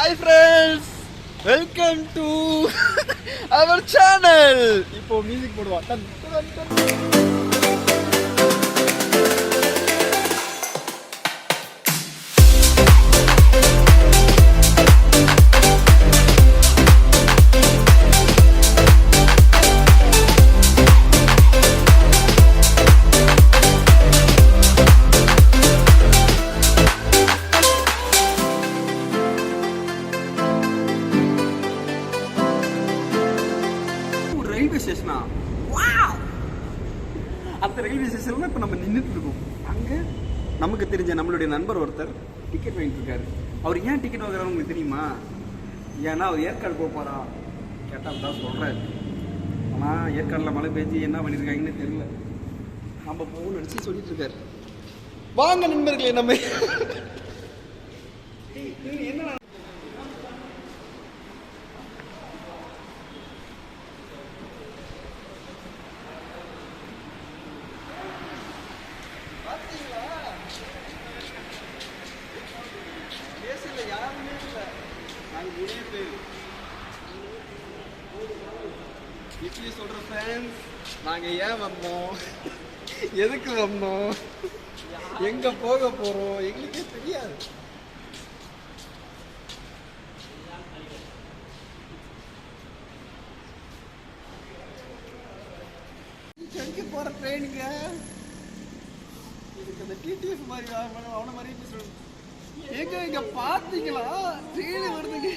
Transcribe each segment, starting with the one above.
Hi friends, welcome to our channel. இப்போ music போடுவா. Railway ஸ்டேஷனா? Wow! அந்த ரயில்வே ஸ்டேஷன்ல இப்போ நம்ம நின்றுட்டு இருக்கோம். அங்கே நமக்கு தெரிஞ்ச நம்மளுடைய நண்பர் ஒருத்தர் டிக்கெட் வாங்கிட்டு இருக்காரு. அவர் ஏன் டிக்கெட் வாங்குறாரு உங்களுக்கு தெரியுமா? ஏன்னா அவர் ஏற்காடு போக போறா கேட்டால் தான் சொல்கிறாரு. ஆனால் ஏற்காடில் மழை பெஞ்சு என்ன பண்ணியிருக்காங்கன்னு தெரியல. நம்ம போகணும்னு நினச்சி சொல்லிட்டு இருக்காரு. வாங்க நண்பர்களே, நம்ம என்ன இப்படி சொல்ற ஃப்ரெண்ட்ஸ், நாங்க ஏன் வந்தோம், எதுக்கு வந்தோம், எங்க போக போறோம் எங்களுக்கே தெரியாது. எங்க போற ட்ரெயினுங்க? இதுக்கு அந்த டிடிஎஃப் மாதிரி அவன மாதிரி சொல்லு. எங்க இங்க பாத்தீங்களா ட்ரெயின் வருதுங்க.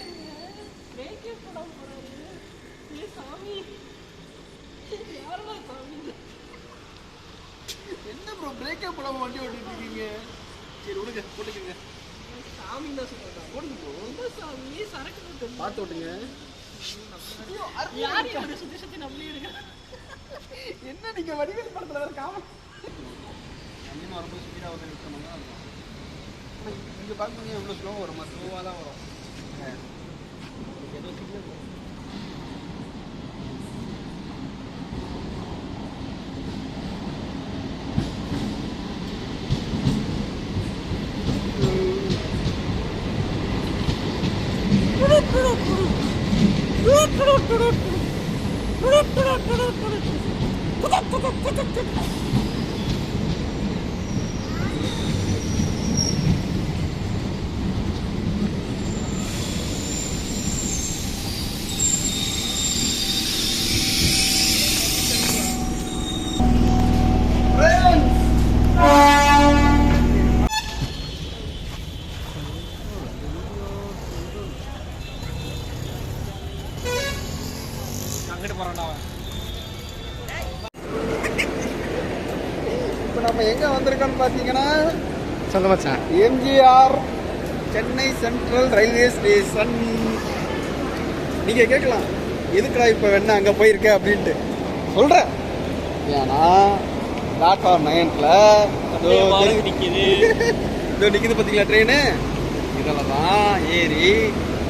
என்ன ப்ரோ பிரேக்கப் போடாம வண்டி ஓட்டிட்டு இருக்கீங்க? சரி விடுங்க, போட்டுக்கங்க. சாமி தான் சொல்றா, போடுங்க ப்ரோ. சாமி சரக்கு பார்த்து ஓட்டுங்க. யார் யாரு சுத்தி சுத்தி நம்மளே இருக்க? என்ன நீங்க வடிவேல் படத்துல வர காம அங்கேயும் வரும்போது ஸ்பீடா வந்து நிற்கணும்னா இங்க பார்க்கும்போது எவ்வளோ ஸ்லோவாக வரும், ஸ்லோவாக தான் வரும். ஏதோ சிக்னல் வரும். இப்போ நம்ம எங்க வந்திருக்கோம்னு பார்த்தீங்கன்னா, சொல்ல மச்சான், MGR Chennai central railway station. நீங்க கேட்கலாம், எதுக்குடா இப்போ வேணா அங்கே போயிருக்க அப்படின்ட்டு சொல்றேன். ஏன்னா பிளாட்ஃபார்ம் 9ல நிற்கிது பார்த்தீங்களா ட்ரெயின், இதில் தான் ஏறி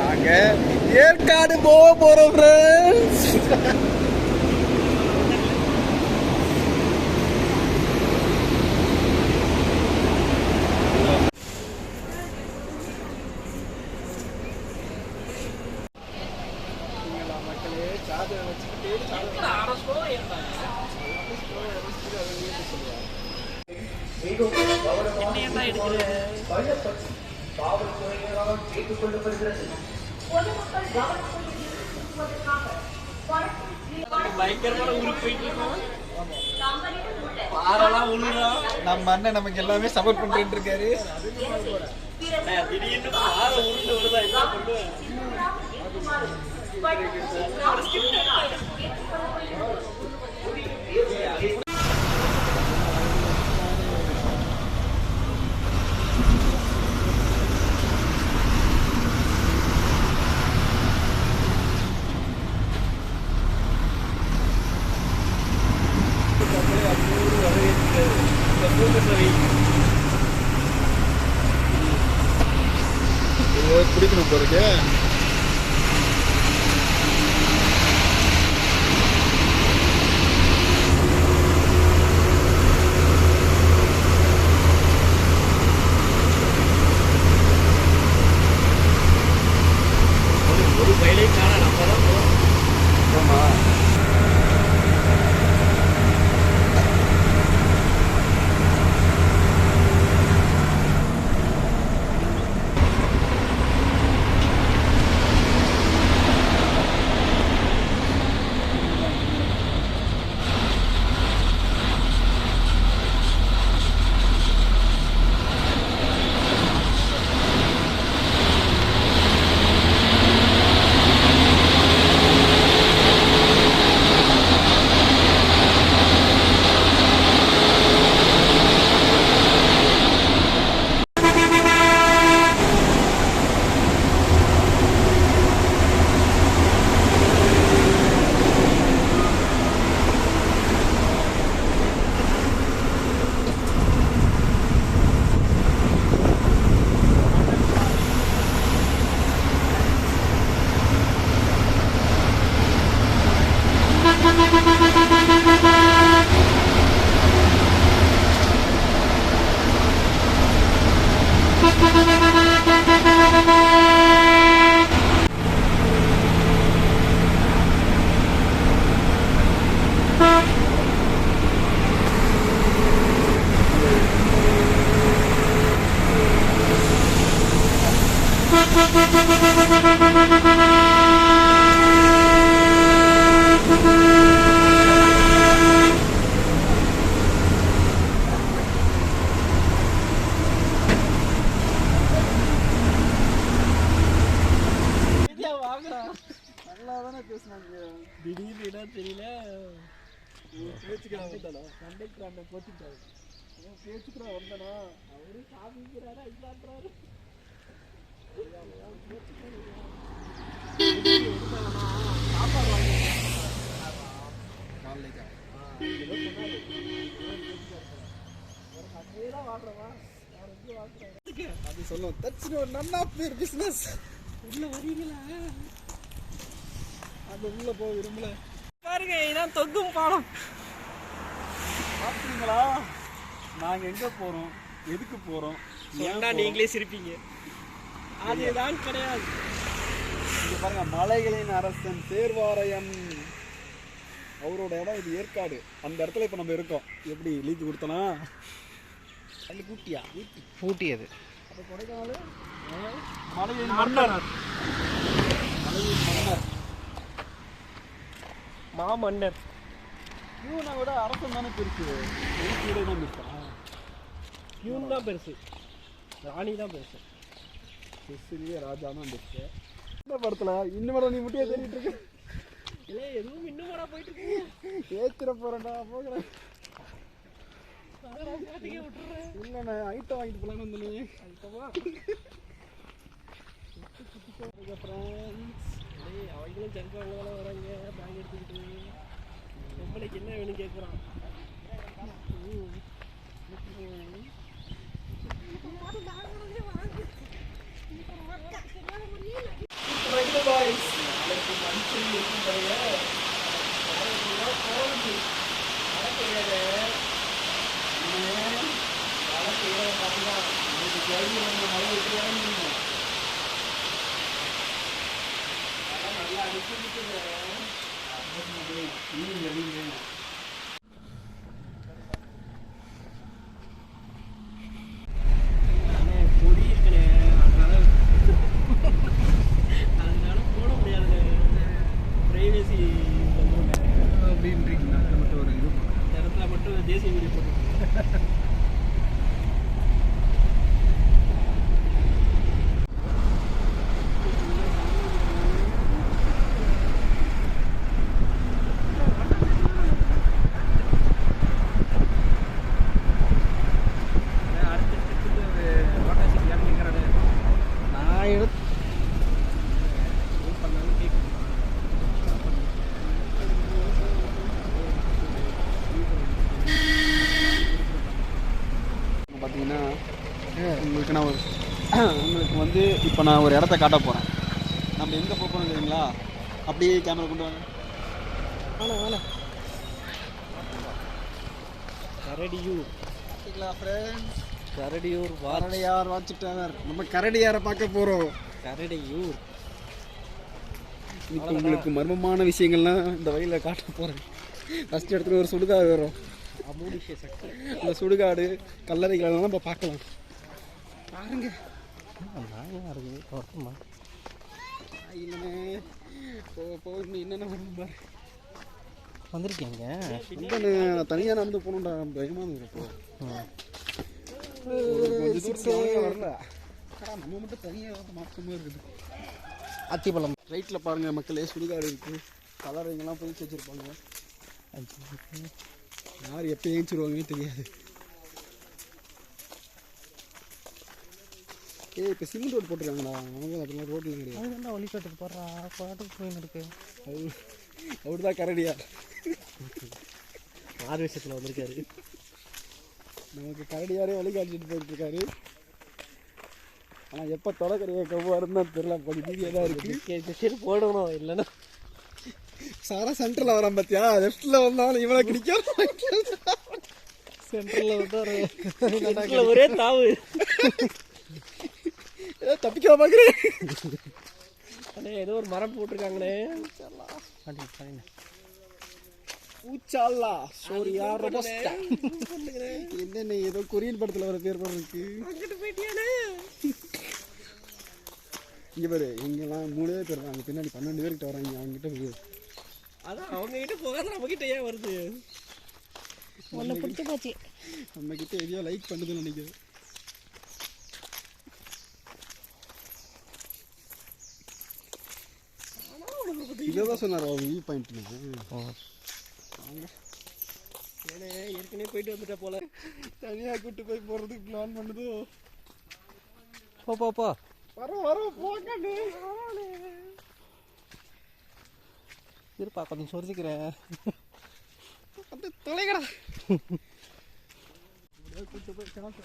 நாங்கள் ஏற்காடு போக போகிறோம் ஃப்ரெண்ட்ஸ். நம்ம அண்ணன் நமக்கு எல்லாமே சப்போர்ட் பண்ணிட்டு இருக்காரு. பிடிக்கணும் போறதுக்கு. நல்லா தானே பேசினாங்க. திடீர்னு என்ன தெரியல, பேச்சுக்கிறா வந்தானா கண்டக்டர் அந்த போச்சுட்டாரு. பேச்சுக்கிறா வந்தானா அவரு சாமிக்கிறாரா இல்லான்றாரு. சாப்பாடு வாங்கி அது சொல்லுவோம். That's none of their business. உள்ள வரீங்களா? அது உள்ள போக விரும்பல. பாருங்க, இதான் தொங்கும் பாலம். பார்த்தீங்களா நாங்கள் எங்கே போகிறோம், எதுக்கு போகிறோம் ஏன்னா நீங்களே சிரிப்பீங்க. அதுதான் கிடையாது. இங்கே பாருங்க, மலைகளின் அரசன் சேர்வாரையன் அவரோட இடம் இது ஏற்காடு. அந்த இடத்துல இப்போ நம்ம இருக்கோம். எப்படி லீத்து கொடுத்தனா அது ஊட்டியா? ஊட்டி அது. அப்போ கொடைக்கானல் மலையின் மன்னர், மலையின் மன்னர், மாமன்னர். இவனை விட அரசன் தானே பெருசு. ஊட்டியோட தான் பெருசா? இவன் தான் பெருசு, ராணி தான் பெருசு. பெருசுலேயே ராஜா தான் பெருசு. இந்த படத்தில் இன்னும் நீ முட்டியா தேடிட்டு இருக்க? இல்லை, எதுவும் இன்னும் வர போயிட்டு இருக்கு. ஏற்றிட போகிறேன்டா, போகிறேன். இல்லைண்ணே, ஐட்டம் வாங்கிட்டு போகலான்னு வந்தேன். ஐட்டமா அவங்களும் ஜங்காவங்களாம் வராங்க, பேங்க் எடுத்துக்கிட்டு. பொம்பளைக்கு என்ன வேணும் கேட்குறான். உங்களுக்கு வந்து இப்போ நான் ஒரு இடத்த காட்ட போகிறேன். நம்ம எங்கே போகணும் தெரியுங்களா? அப்படியே கேமரா கொண்டு வாங்க. கரடியூர் ஃப்ரெண்ட்ஸ். கரடியூர் வாரடையார் வாட்சிட்டார். நம்ம கரடியாரை பார்க்க போகிறோம். கரடியூர். இப்போ உங்களுக்கு மர்மமான விஷயங்கள்லாம் இந்த வழியில் காட்ட போகிறேன். ஃபஸ்ட் இடத்துல ஒரு சுடுகாடு வரும். அந்த சுடுகாடு கல்லறைகளெல்லாம் நம்ம பார்க்கலாம். பாருங்க, என்னென்ன வந்திருக்கீங்க. தனியாக நடந்து போகணும்டா, பயமாக இருக்கும். வரல, நம்ம மட்டும் தனியாக மாற்றமாக இருக்குது. அத்திப்பழம் ரைட்டில் பாருங்கள் மக்களே, சுடுகாடு இருக்குது. கலரைங்கெல்லாம் புதிச்சு வச்சுருப்பாங்க. யார் எப்போ ஏஞ்சிருவாங்கன்னு தெரியாது. இப்போ சிமெண்ட் ரோடு போட்டுருக்காங்கண்ணா. அவங்க அப்படிலாம் ரோட்டில் கிடையாது. அது என்ன வழிகாட்டுக்கு போடுறா, பாட்டுக்கு போயின்னு இருக்கு. அவரு தான் கரடியா ஆறு விஷயத்தில் வந்திருக்காரு. நமக்கு கரடியாரே வழிகாட்டிட்டு போயிட்டு இருக்காரு. ஆனால் எப்போ தொடக்கடியை கவ்வாருன்னு தான் தெரியல. கொஞ்சம் வீடியோ தான் இருக்குது. போடணும், இல்லைன்னா சாரா சென்டரில் வரான் பார்த்தியா? லெஃப்டில் வந்தாலும் இவனை கிடைக்கும். சென்டரில் வந்து ஒரே தாவு தப்பிக்க பார்க்குறேன். அண்ணே, ஏதோ ஒரு மரம் போட்டிருக்காங்களே. என்னென்ன ஏதோ கொரியன் படத்தில் வர பேர் இருக்கு. இங்கே பாரு இங்கெல்லாம் 3 பேர் வர்றாங்க, பின்னாடி 12 பேர்கிட்ட வராங்க. அவங்ககிட்ட போய் அதான் அவங்ககிட்ட போகாத நம்மகிட்ட ஏன் வருது? ஒன்று பிடிச்சி போச்சு. நம்மக்கிட்ட எதையோ லைக் பண்ணுதுன்னு நினைக்கிறேன். இதை தான் சொன்னார் அவர் வியூ பாயிண்ட்னு. ஏன்னா ஏற்கனவே போயிட்டு வந்துட்டா போல, தனியாக கூப்பிட்டு போய் போகிறதுக்கு பிளான் பண்ணுதோ. போ வரோம் போகண்ணே. இருப்பா கொஞ்சம் சொரிஞ்சிக்கிறேன். வந்து தொலைகடா. கூப்பிட்டு போய் காட்டு.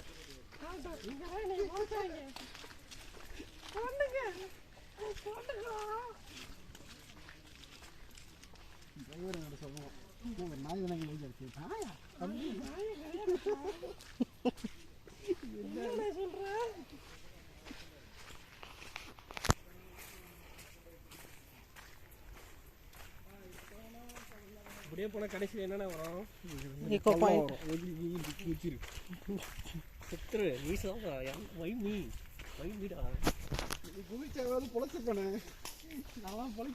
டிரைவர் சொல்லுவோம், நாய் தானே அடிச்சு தாயா என்ன சொல்கிறேன். அப்படியே போனால் கடைசியில் என்னென்ன வரும்? செத்துரு மீசதான் மீடா குதிச்சாவது பொழைச்சி போனேன். நான் பொழை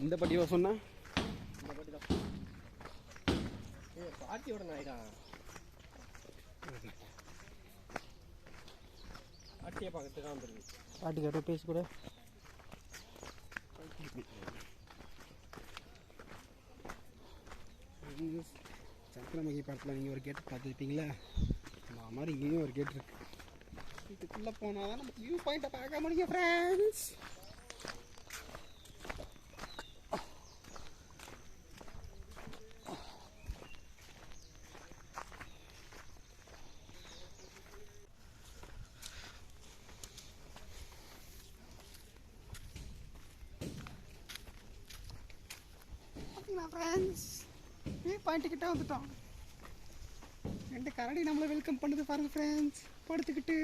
இந்த பட்டியவா சொன்னா? இந்த பாட்டி தான். பாட்டியோட நாய்டா. பாட்டியை பார்க்கறதுக்கு தான் வந்துருக்கு. பாட்டி கிட்ட பேசி கூட. சக்கரமகி படத்தில் நீங்கள் ஒரு கேட்டு பார்த்துருப்பீங்களா? அந்த மாதிரி இங்கேயும் ஒரு கேட் இருக்கு. இதுக்குள்ளே போனால் தான் நம்ம வியூ பாயிண்ட்டை பார்க்க முடியும் ஃப்ரெண்ட்ஸ். ஃப்ரெண்ட்ஸ் வியூ பாயிண்ட்டுக்கிட்ட வந்துட்டோம். 2 கரடி நம்மளை வெல்கம் பண்ணுது பாருங்க ஃப்ரெண்ட்ஸ். படுத்துக்கிட்டு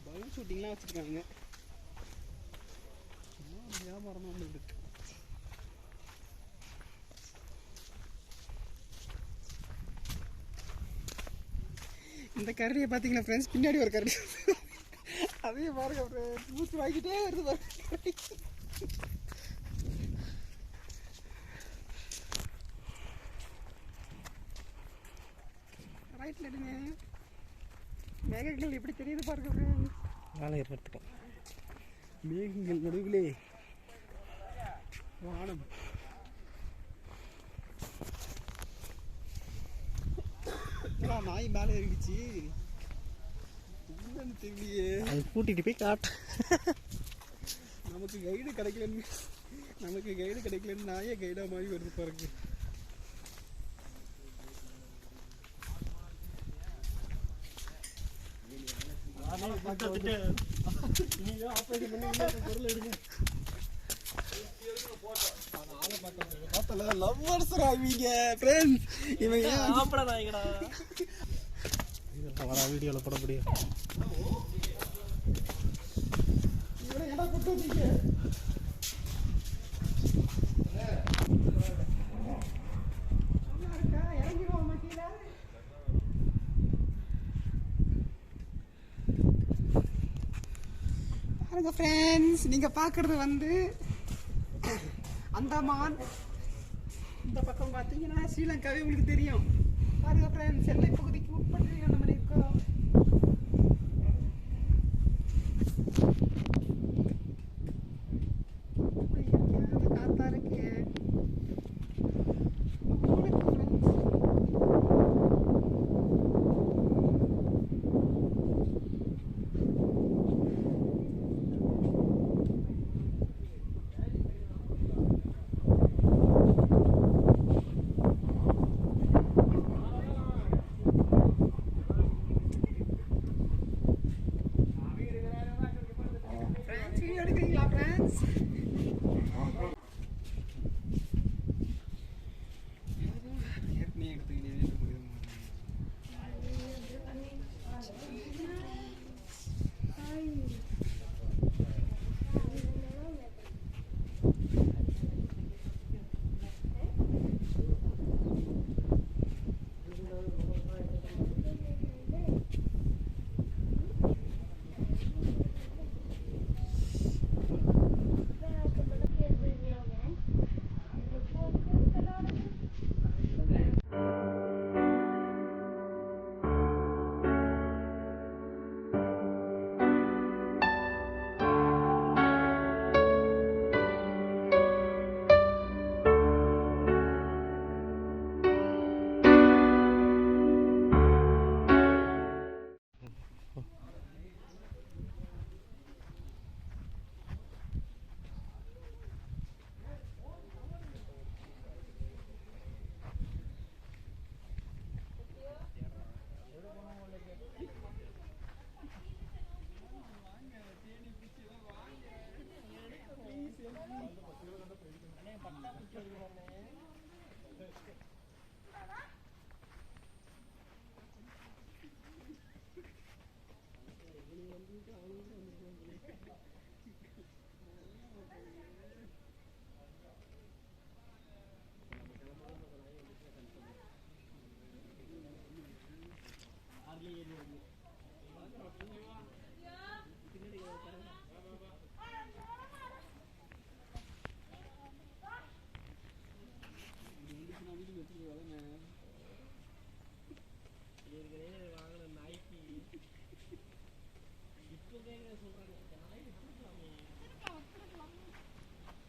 பலூன் ஷூட்டிங்லாம் வச்சுருக்காங்க. வியாபாரமாக வந்துருக்கு. இந்த கரடியை பார்த்தீங்கன்னா ஃப்ரெண்ட்ஸ், பின்னாடி ஒரு கரடி அதையும் பாருங்க ஃப்ரெண்ட்ஸ், மூச்சு வாங்கிட்டே வருது பாருங்க. ரைட்டில் எடுங்க. மேகங்கள் எப்படி தெரியுது பாருங்க ஃப்ரெண்ட்ஸ். மேலே ஏற்படுத்துக்கேன். மேகங்கள் நடுவிலே வானம். நாய் மேலே ஏறிடுச்சு. என்னன்னு தெரியலையே. அது கூட்டிகிட்டு போய் காட்டு. நமக்கு கைடு கிடைக்கலன்னு நாயே கைடாக மாதிரி வருது பாருங்க. வீடியோல போட முடியும். பாருங்க ஃப்ரெண்ட்ஸ், நீங்க பாக்குறது வந்து அந்தமான். இந்த பக்கம் பார்த்தீங்கன்னா ஸ்ரீலங்காவே உங்களுக்கு தெரியும். பாருங்க ஃப்ரெண்ட்ஸ், எல்லை பகுதிக்கு உட்பட்டு நம்ம இருக்கோம். காத்தா இருக்கு.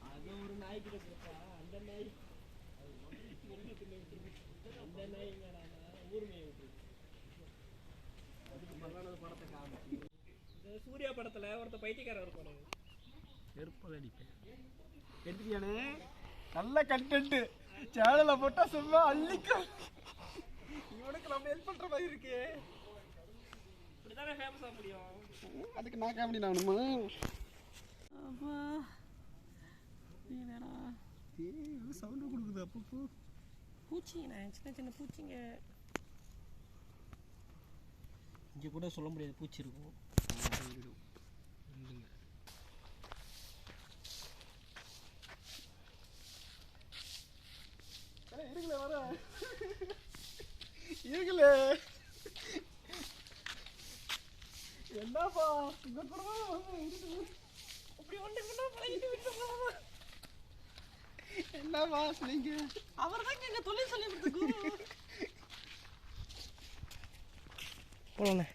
அது ஒரு நாய்க்கிட்ட போச்சா அந்த நாய் அந்த நாய் ஊர்மையை விட்டு அதுக்கு மல்லானது படத்தை காமிச்சு இந்த சூர்யா படத்துல ஒருத்த பைத்தியக்காரர் இருப்பானு செருப்பதை அடிப்பேன் எடுத்துக்கியானே நல்ல கண்டென்ட் சேனலை போட்டா சும்மா அள்ளிக்கும் இவனுக்கு நம்ம ஹெல்ப் பண்ற மாதிரி இருக்கே இப்படிதானே ஃபேமஸ் ஆக முடியும் அதுக்கு நான் காமெடி நானுமா சவுண்டு கொடுக்குது அப்பப்போ பூச்சிங்கண்ணா சின்ன சின்ன பூச்சிங்க இங்கே கூட சொல்ல முடியாது பூச்சி இருக்கும் இருக்குல்ல வர இருக்குல்ல என்னப்பா இந்த அப்படி ஒன்று பழகிட்டு விட்டுருக்கோம் என்னப்பா நீங்க அவர் தான் எங்க தொழில் சொல்லி கொடுத்துருக்கோம் போகணே